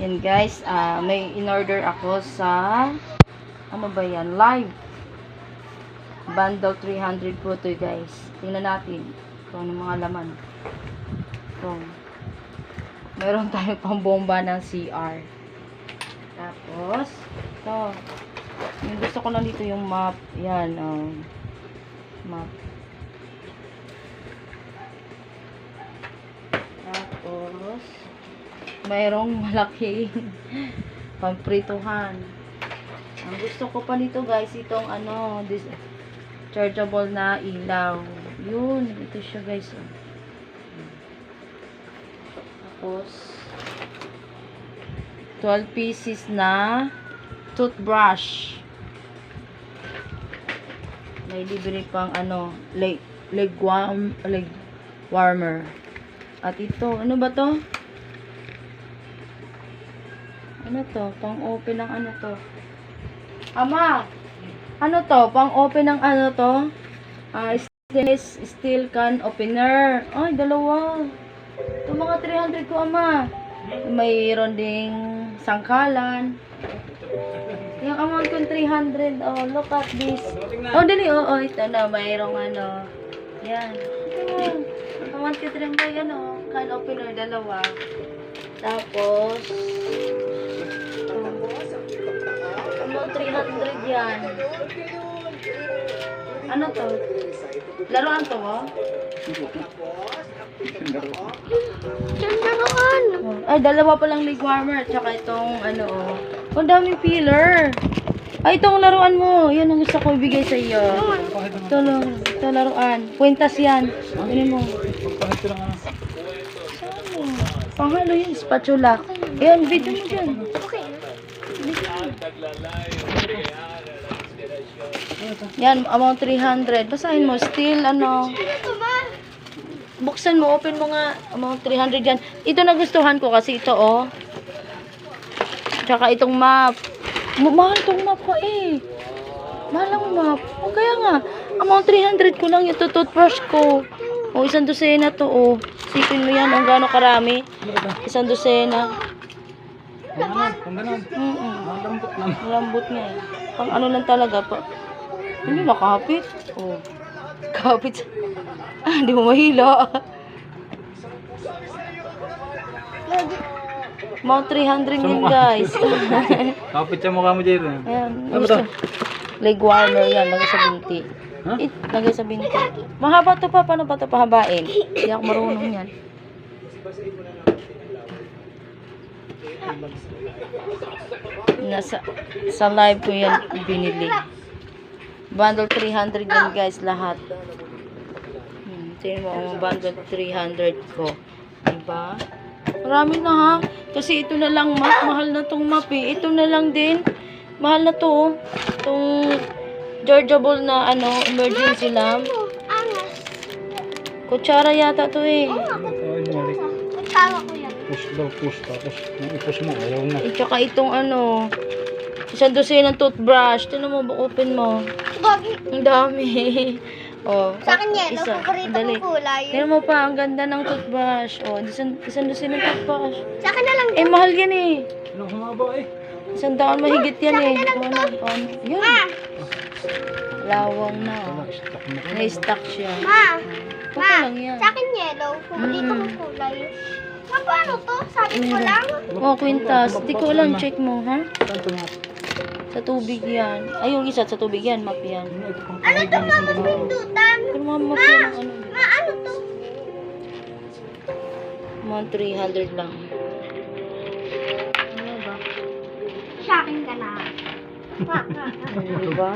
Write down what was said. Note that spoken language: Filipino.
Yan guys, may in-order ako sa ano ba yan? Live. Bundle 300 po to guys. Tingnan natin kung ano mga laman. So, meron tayong pambomba ng CR. Tapos, ito. Yung gusto ko lang dito yung map. Yan, map. Tapos, mayroong malaking pamprituhan. Ang gusto ko pa nito guys, itong this chargeable na ilaw. Yun, ito siya guys. Tapos, 12 pieces na toothbrush. May libre pang leg warmer. At ito, ano ba to? Ano to? Pang-open ng ano to? Ama! Ano to? Pang-open ng ano to? Stainless steel can opener. Ay, dalawa. Ito mga 300 ko, ama. Mayroon ding sangkalan. Yung amount kong 300. Oh, look at this. Oh, dali. Oh, ito na. Mayroong yan. Amount ko 300 can opener, dalawa. Tapos, amount 300 yan. Ano to? Laruan to, oh? Ay, dalawa palang leg warmer. Tsaka itong, ang daming filler. Ay, itong laruan mo. Yan ang gusto ko ibigay sa iyo. Ito laruan. Kwintas yan. Ano mo? Panghalo yun, spatula. Ayan, video mo dyan. Yan, amount 300. Basahin mo, still, buksan mo, open mo nga, amount 300 yan. Ito nagustuhan ko kasi ito, oh. Tsaka itong map. Mahal itong map ko, eh. Mahal ang map. O kaya nga, amount 300 ko lang ito, toothbrush ko. O, isang dosena to, oh. Sipin mo yan, ang gano'ng karami. Isang dosena. Lambot nga, eh. Pang ano lang talaga, hindi nakapit. Oh. Kapit. Hindi mo mahila. Mount 300 yun, guys. Kapit sa mukha mo, Jerry. Ayan. Leg warmer yan. Lagay sa binti. Huh? Lagay sa binti. Mahaba to pa. Paano pa ito pahabain? Hindi ako marunong yan. Sa live ko yan binili. Bundle 300 yan guys, lahat. Tingnan mo ang bundle 300 ko. Diba? Marami na ha. Kasi ito na lang map. Mahal na tong map eh. Ito na lang din. Mahal na to. Itong chargeable na emergency lamp. Kutsara yata to eh. Kutsara ko yan. Push. Tapos i-push mo. Ayaw na. Tsaka itong isang dosen ng toothbrush. Tignan mo, open mo. Ang dami. Oh, Sa akin yan, paborito kong kulay. Tignan mo pa, ang ganda ng toothbrush. Oh, isang dosen ng toothbrush. Sa akin na lang Eh, mahal yan eh. Ano, humaba eh. 100 mahigit yan eh. Yan. Lawang na. Na-stock siya. Okay lang yan. Sa akin yellow. Paborito kong kulay. Paano to? Sabi ko lang. Oh, kwintas. Di ko alam, check mo, ha? Tanto nga. Sa tubig yan. Ay, yung isa sa tubig yan, map yan. Ano to, mama? Pindutan. Pero mga map yan ang Ano to? Mga 300 lang. Ano ba? Sa akin ka na. Diba?